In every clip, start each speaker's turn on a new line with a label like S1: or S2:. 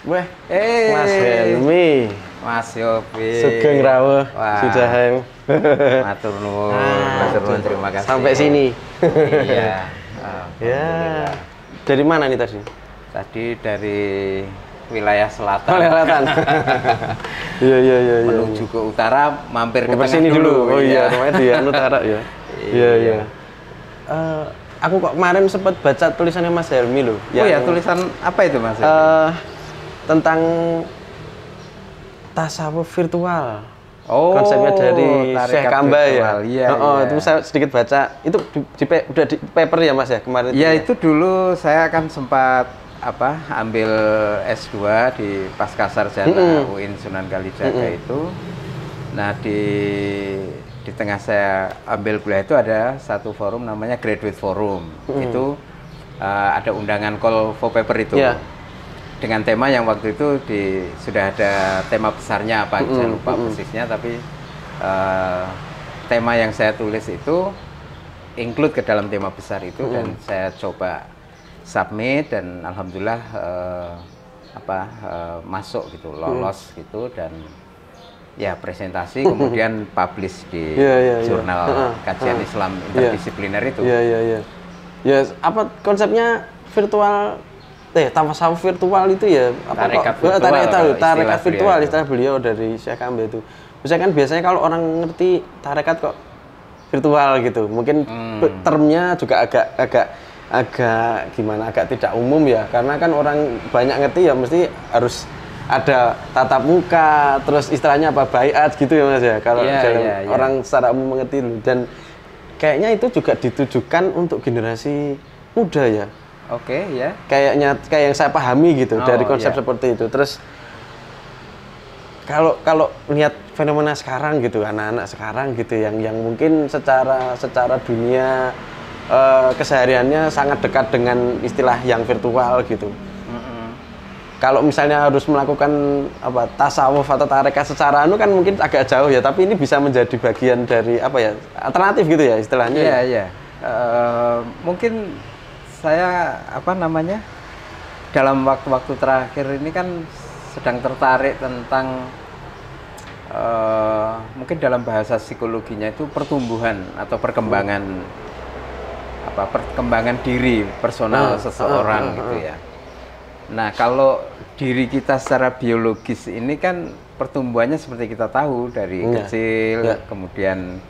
S1: Weh,
S2: Eh,
S1: Mas Helmi.
S2: Mas Yopi.
S1: Sugeng rawuh,
S2: Wah.
S1: sudah hem.
S2: Matur nuwun, terima kasih.
S1: Sampai sini.
S2: Iya.
S1: Ya. Dari mana nih tadi?
S2: Tadi dari wilayah selatan.
S1: Selatan. Iya.
S2: Menuju ke utara, mampir ke tengah
S1: sini dulu. Oh iya, namanya di utara ya. Iya. Aku kok kemarin sempat baca tulisannya Mas Helmi loh.
S2: Oh ya, tulisan apa itu Mas?
S1: Tentang tasawuf virtual.
S2: Oh,
S1: konsepnya dari Syekh Kamba ya.
S2: Iya.
S1: Itu saya sedikit baca. Itu udah di paper ya Mas ya kemarin?
S2: Iya, itu dulu saya kan sempat ambil S2 di Pascasarjana UIN Sunan Kalijaga itu. Nah, di tengah saya ambil kuliah itu ada satu forum namanya Graduate Forum. Itu ada undangan call for paper itu.
S1: Yeah.
S2: Dengan tema yang waktu itu sudah ada tema besarnya apa, saya lupa persisnya, tapi tema yang saya tulis itu include ke dalam tema besar itu dan saya coba submit dan alhamdulillah masuk gitu, lolos gitu dan ya presentasi kemudian publish di jurnal kajian Islam interdisipliner itu.
S1: Iya. Ya, apa konsepnya virtual tasawuf virtual itu ya
S2: tarekat
S1: virtual istilah beliau dari Syekh Kamba itu. Biasanya kalau orang ngerti tarekat kok virtual gitu. Mungkin termnya juga agak gimana, agak tidak umum ya. Karena kan orang banyak ngerti ya mesti harus ada tatap muka, terus istilahnya baiat gitu ya Mas ya. Kalau orang secara umum mengerti dan kayaknya itu juga ditujukan untuk generasi muda ya.
S2: Oke, ya.
S1: Kayak yang saya pahami gitu dari konsep seperti itu. Terus kalau lihat fenomena sekarang gitu, anak-anak sekarang gitu yang mungkin secara dunia kesehariannya sangat dekat dengan istilah yang virtual gitu. Kalau misalnya harus melakukan tasawuf atau tarekat secara kan mungkin agak jauh ya, tapi ini bisa menjadi bagian dari alternatif gitu ya istilahnya.
S2: Iya. Mungkin saya dalam waktu-waktu terakhir ini kan sedang tertarik tentang mungkin dalam bahasa psikologinya itu pertumbuhan atau perkembangan diri personal seseorang gitu ya. Nah, kalau diri kita secara biologis ini kan pertumbuhannya seperti kita tahu dari kecil, kemudian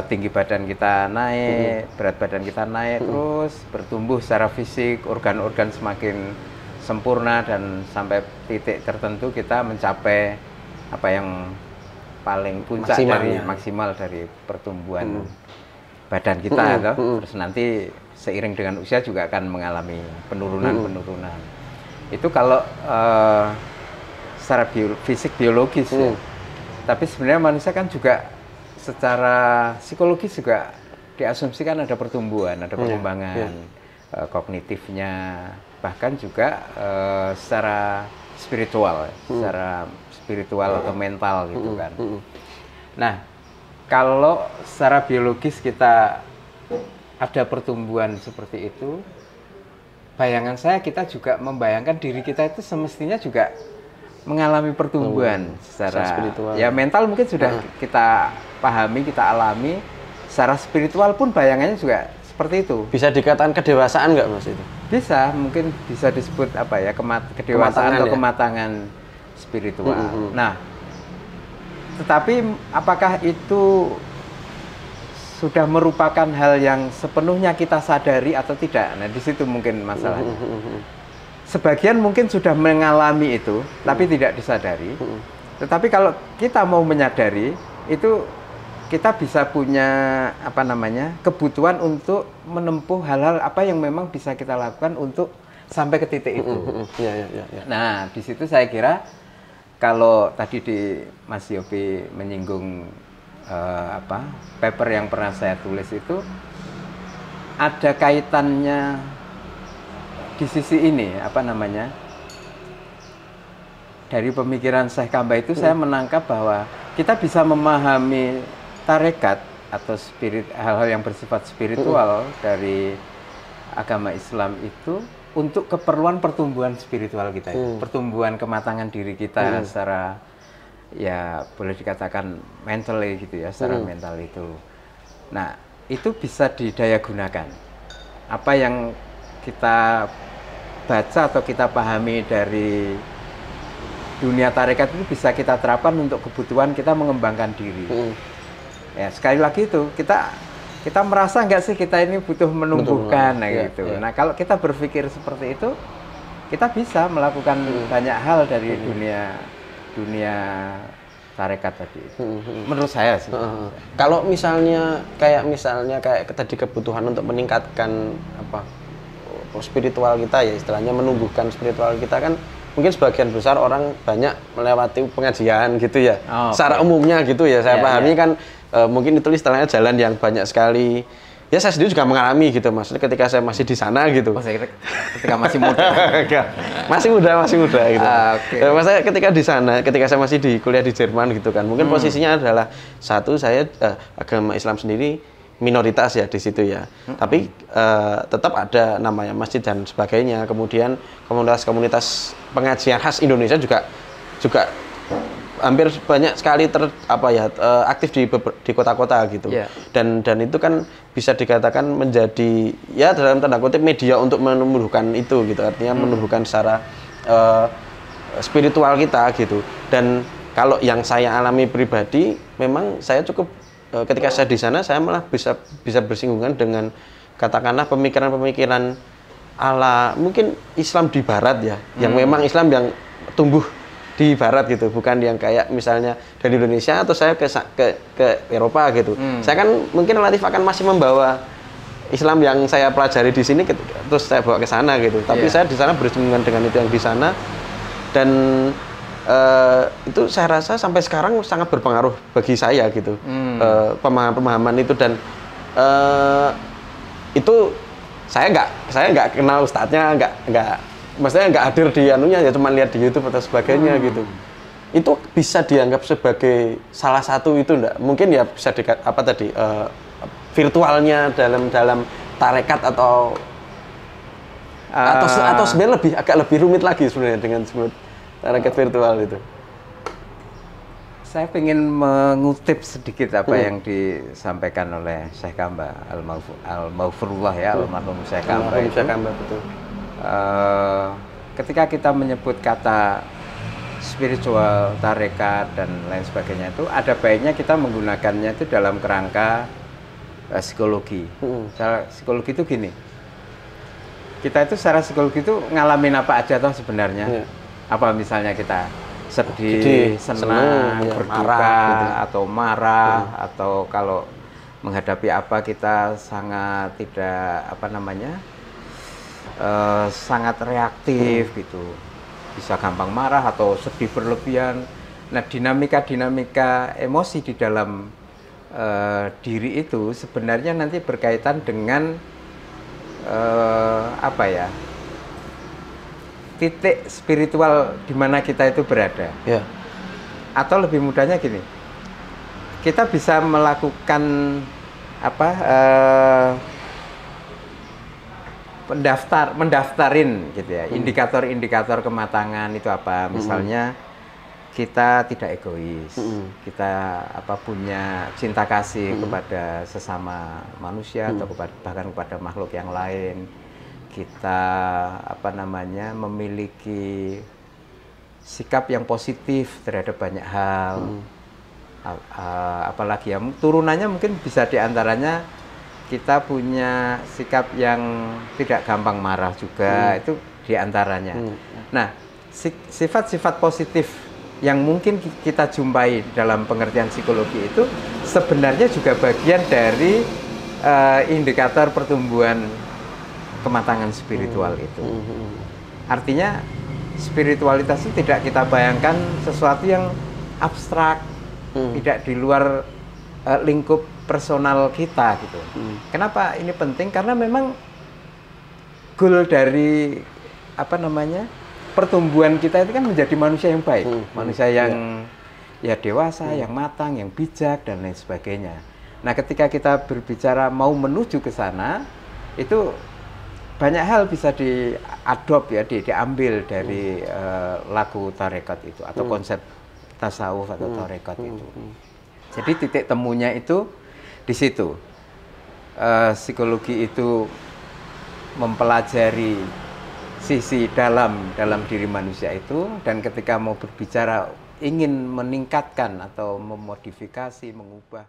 S2: tinggi badan kita naik, berat badan kita naik, terus bertumbuh secara fisik, organ-organ semakin sempurna dan sampai titik tertentu kita mencapai apa yang paling puncak maksimal dari pertumbuhan badan kita, terus nanti seiring dengan usia juga akan mengalami penurunan. Itu kalau secara fisik biologis ya. Tapi sebenarnya manusia kan juga secara psikologis juga diasumsikan ada pertumbuhan, ada perkembangan kognitifnya, bahkan juga secara spiritual atau mental gitu kan. Nah, kalau secara biologis kita ada pertumbuhan seperti itu, bayangan saya kita juga membayangkan diri kita itu semestinya juga mengalami pertumbuhan secara spiritual. Ya mental mungkin sudah kita pahami, kita alami, secara spiritual pun bayangannya juga seperti itu.
S1: Bisa dikatakan kedewasaan nggak Mas itu?
S2: Bisa, mungkin bisa disebut kedewasaan atau kematangan spiritual. Nah, tetapi apakah itu sudah merupakan hal yang sepenuhnya kita sadari atau tidak? Nah, di situ mungkin masalahnya. Sebagian mungkin sudah mengalami itu, tapi tidak disadari. Tetapi kalau kita mau menyadari, itu kita bisa punya kebutuhan untuk menempuh hal-hal apa yang memang bisa kita lakukan untuk sampai ke titik itu. Nah, di situ saya kira kalau tadi di Mas Yopi menyinggung paper yang pernah saya tulis itu ada kaitannya di sisi ini dari pemikiran Syekh Kamba itu saya menangkap bahwa kita bisa memahami tarekat atau hal-hal yang bersifat spiritual dari agama Islam itu untuk keperluan pertumbuhan spiritual kita, pertumbuhan kematangan diri kita secara ya boleh dikatakan mentally gitu ya, secara mental itu. Nah, itu bisa didaya gunakan. Apa yang kita baca atau kita pahami dari dunia tarekat itu bisa kita terapkan untuk kebutuhan kita mengembangkan diri. Ya, sekali lagi itu kita merasa nggak sih kita ini butuh menumbuhkan gitu. Nah, kalau kita berpikir seperti itu, kita bisa melakukan banyak hal dari dunia tarekat tadi. Menurut saya sih.
S1: Kalau misalnya kayak tadi kebutuhan untuk meningkatkan spiritual kita ya, istilahnya menumbuhkan spiritual kita kan mungkin sebagian besar orang banyak melewati pengajian gitu ya. Secara umumnya gitu ya, saya pahami kan mungkin itu istilahnya jalan yang banyak sekali. Ya saya sendiri juga mengalami gitu, maksudnya ketika saya masih di sana gitu.
S2: Saya kira ketika masih muda.
S1: masih muda gitu. Maksudnya ketika di sana, ketika saya masih di kuliah di Jerman gitu kan, mungkin posisinya adalah satu, saya agama Islam sendiri minoritas ya di situ ya. Tapi tetap ada namanya masjid dan sebagainya. Kemudian komunitas pengajian khas Indonesia juga hampir banyak sekali aktif di kota-kota gitu. Dan itu kan bisa dikatakan menjadi ya dalam tanda kutip media untuk menumbuhkan itu gitu. Artinya menumbuhkan secara spiritual kita gitu. Dan kalau yang saya alami pribadi, memang saya cukup ketika saya di sana, saya malah bisa bersinggungan dengan katakanlah pemikiran-pemikiran ala mungkin Islam di Barat ya, yang memang Islam yang tumbuh di Barat gitu, bukan yang kayak misalnya dari Indonesia atau saya ke Eropa gitu. Saya kan mungkin relatif akan masih membawa Islam yang saya pelajari di sini, terus saya bawa ke sana gitu. Tapi saya di sana bersinggungan dengan itu yang di sana, dan itu saya rasa sampai sekarang sangat berpengaruh bagi saya gitu, pemahaman itu. Dan itu saya nggak kenal ustadznya, maksudnya nggak hadir di anunya, ya cuma lihat di YouTube atau sebagainya gitu. Itu bisa dianggap sebagai salah satu itu enggak? Mungkin ya bisa virtualnya dalam tarekat atau sebenarnya agak lebih rumit lagi sebenarnya dengan sebut tarekat virtual itu.
S2: Saya ingin mengutip sedikit apa yang disampaikan oleh Syekh Kamba Al-Maghfurullah ya, almarhum Syekh Kamba itu.
S1: Betul.
S2: Ketika kita menyebut kata spiritual, tarekat dan lain sebagainya, itu ada baiknya kita menggunakannya itu dalam kerangka psikologi. Secara psikologi itu gini, kita itu secara psikologi itu ngalamin apa aja toh sebenarnya. Apa misalnya kita sedih, senang, berduka, marah, gitu. Atau marah, atau kalau menghadapi apa kita sangat tidak sangat reaktif gitu, bisa gampang marah atau sedih berlebihan. Nah, dinamika emosi di dalam diri itu sebenarnya nanti berkaitan dengan titik spiritual di mana kita itu berada. Atau lebih mudahnya gini, kita bisa melakukan mendaftarin gitu ya, indikator-indikator kematangan itu apa. Misalnya kita tidak egois, kita punya cinta kasih kepada sesama manusia atau bahkan kepada makhluk yang lain. Kita memiliki sikap yang positif terhadap banyak hal. Apalagi ya, turunannya mungkin bisa diantaranya kita punya sikap yang tidak gampang marah juga, itu diantaranya. Nah, sifat-sifat positif yang mungkin kita jumpai dalam pengertian psikologi itu sebenarnya juga bagian dari indikator pertumbuhan kematangan spiritual itu. Artinya spiritualitas itu tidak kita bayangkan sesuatu yang abstrak, tidak di luar lingkup personal kita gitu. Kenapa ini penting? Karena memang goal dari pertumbuhan kita itu kan menjadi manusia yang baik, manusia yang ya dewasa, yang matang, yang bijak dan lain sebagainya. Nah, ketika kita berbicara mau menuju ke sana, itu banyak hal bisa diadop ya, diambil dari laku tarekat itu atau konsep tasawuf atau tarekat itu. Jadi titik temunya itu di situ. Psikologi itu mempelajari sisi dalam diri manusia itu, dan ketika mau berbicara ingin meningkatkan atau memodifikasi, mengubah